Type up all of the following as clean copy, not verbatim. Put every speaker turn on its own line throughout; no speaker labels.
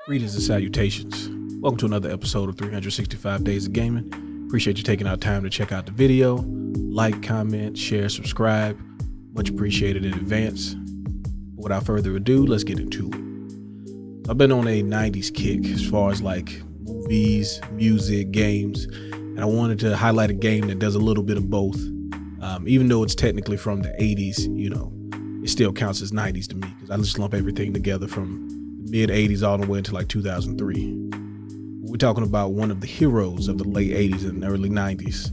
Greetings and salutations. Welcome to another episode of 365 Days of Gaming. Appreciate you taking our time to check out the video. Like, comment, share, subscribe. Much appreciated in advance. Without further ado, let's get into it. I've been on a 90s kick as far as like movies, music, games, and I wanted to highlight a game that does a little bit of both. Even though it's technically from the 80s, it still counts as 90s to me because I just lump everything together from mid 80s all the way into like 2003. We're talking about one of the heroes of the late 80s and early 90s.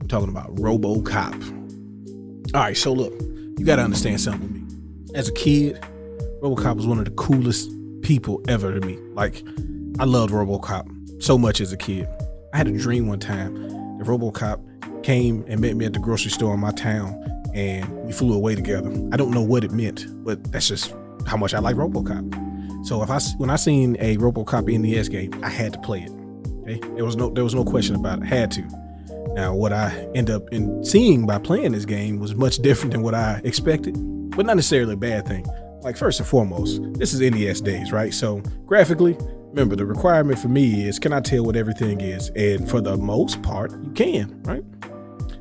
We're talking about Robocop. All right, so look, you got to understand something with me. As a kid, Robocop was one of the coolest people ever to me. Like, I loved Robocop so much as a kid. I had a dream one time that Robocop came and met me at the grocery store in my town and we flew away together. I don't know what it meant, but that's just how much I like Robocop. So when I seen a Robocop NES game, I had to play it. Okay, there was no question about it. I had to. Now, what I end up seeing by playing this game was much different than what I expected, but not necessarily a bad thing. Like, first and foremost, this is NES days, right? So graphically, remember, the requirement for me is, can I tell what everything is? And for the most part, you can, right?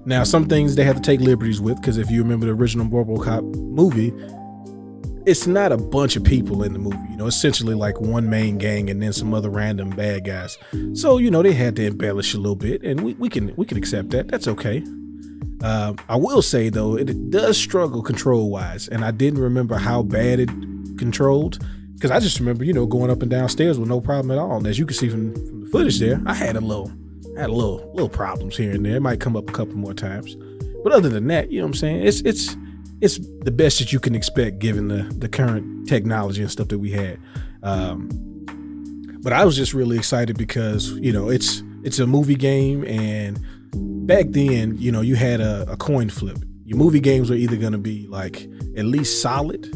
Now, some things they have to take liberties with, because if you remember the original Robocop movie, it's not a bunch of people in the movie, essentially like one main gang and then some other random bad guys. So, they had to embellish a little bit, and we can accept that. That's okay. I will say though, it does struggle control wise, and I didn't remember how bad it controlled, because I just remember, going up and down stairs with no problem at all. And as you can see from the footage there, I had a little problems here and there. It might come up a couple more times, but other than that, what I'm saying, it's the best that you can expect given the current technology and stuff that we had. But I was just really excited because, it's a movie game, and back then, you had a coin flip. Your movie games were either going to be like at least solid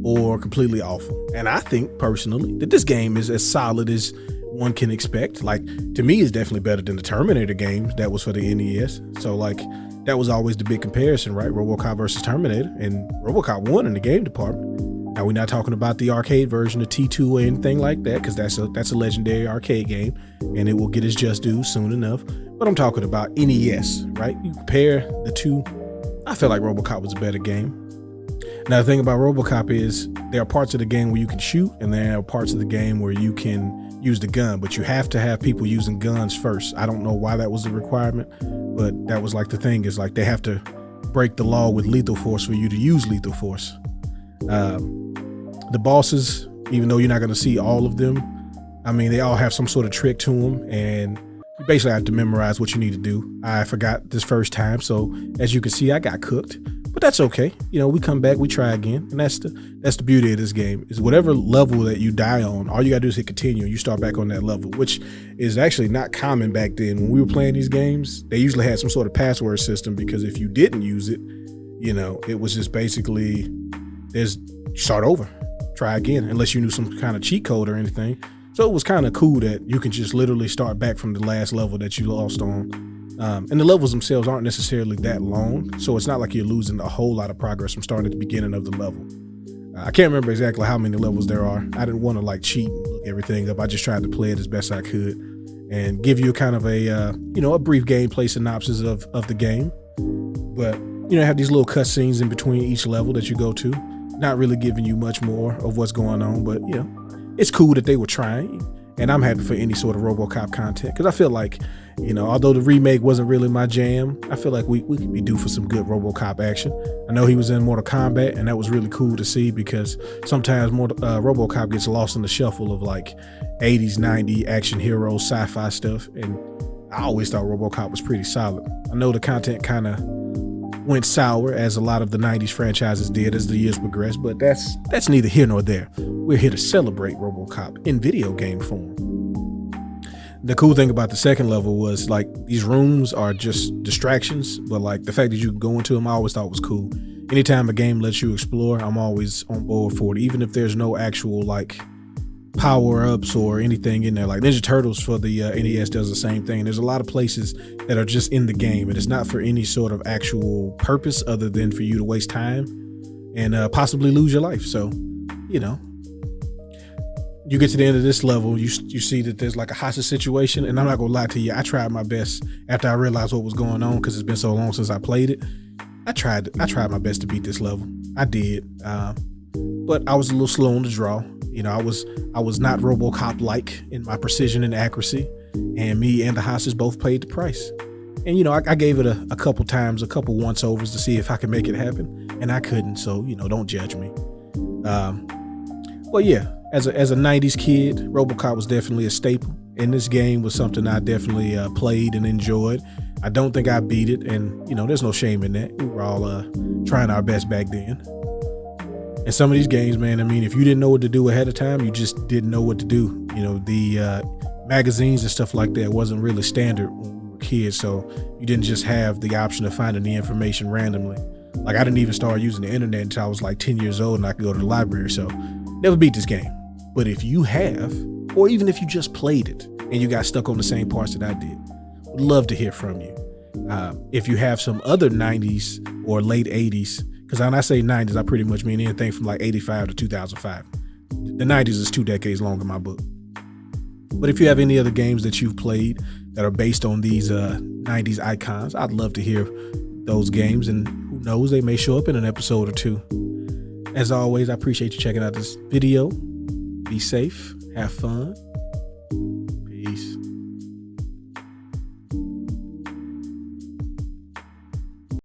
or completely awful. And I think personally that this game is as solid as one can expect. Like, to me, it's definitely better than the Terminator games that was for the NES. So like, that was always the big comparison, right? Robocop versus Terminator, and Robocop won in the game department. Now, we're not talking about the arcade version of T2 or anything like that, because that's a legendary arcade game, and it will get its just due soon enough. But I'm talking about NES, right? You compare the two, I feel like Robocop was a better game. Now, the thing about Robocop is there are parts of the game where you can shoot, and there are parts of the game where you can use the gun, but you have to have people using guns first. I don't know why that was a requirement, but that was like the thing, is like they have to break the law with lethal force for you to use lethal force. The bosses, even though you're not going to see all of them, I mean, they all have some sort of trick to them, and you basically have to memorize what you need to do. I forgot this first time, so as you can see, I got cooked, but that's okay. We come back, we try again, and that's the beauty of this game, is whatever level that you die on, all you gotta do is hit continue, and you start back on that level, which is actually not common back then. When we were playing these games, they usually had some sort of password system, because if you didn't use it, it was just basically, start over, try again, unless you knew some kind of cheat code or anything. So it was kind of cool that you can just literally start back from the last level that you lost on. And the levels themselves aren't necessarily that long, so it's not like you're losing a whole lot of progress from starting at the beginning of the level. I can't remember exactly how many levels there are. I didn't want to like cheat and look everything up. I just tried to play it as best I could and give you kind of a a brief gameplay synopsis of the game. But have these little cutscenes in between each level that you go to, not really giving you much more of what's going on, but it's cool that they were trying, and I'm happy for any sort of Robocop content, because I feel like, although the remake wasn't really my jam, I feel like we could be due for some good Robocop action. I know he was in Mortal Kombat, and that was really cool to see, because sometimes Robocop gets lost in the shuffle of like 80s, 90s action heroes, sci-fi stuff, and I always thought Robocop was pretty solid. I know the content kind of went sour, as a lot of the 90s franchises did as the years progressed, but that's neither here nor there. We're here to celebrate Robocop in video game form. The cool thing about the second level was like these rooms are just distractions, but like the fact that you can go into them, I always thought was cool. Anytime a game lets you explore, I'm always on board for it, even if there's no actual like power-ups or anything in there. Like Ninja Turtles for the NES does the same thing. There's a lot of places that are just in the game, and it's not for any sort of actual purpose other than for you to waste time and possibly lose your life. So you get to the end of this level, you see that there's like a hostage situation, and I'm not gonna lie to you, I tried my best after I realized what was going on, because it's been so long since I played it. I tried my best to beat this level. I did, but I was a little slow on the draw. You know, I was not Robocop like in my precision and accuracy, and me and the hostage both paid the price. And you know, I gave it a couple times, a couple once overs to see if I could make it happen, and I couldn't. So you know, don't judge me. But yeah, as a 90s kid, Robocop was definitely a staple, and this game was something I definitely played and enjoyed. I don't think I beat it, and you know, there's no shame in that. We were all trying our best back then. And some of these games, man, I mean, if you didn't know what to do ahead of time, you just didn't know what to do. You know, the magazines and stuff like that wasn't really standard when we were kids, so you didn't just have the option of finding the information randomly. Like, I didn't even start using the internet until I was like 10 years old and I could go to the library, so never beat this game. But if you have, or even if you just played it and you got stuck on the same parts that I did, would love to hear from you. If you have some other 90s or late 80s, because when I say 90s, I pretty much mean anything from like 85 to 2005. The 90s is 2 decades long in my book. But if you have any other games that you've played that are based on these 90s icons, I'd love to hear those games, and who knows, they may show up in an episode or two. As always, I appreciate you checking out this video. Be safe, have fun,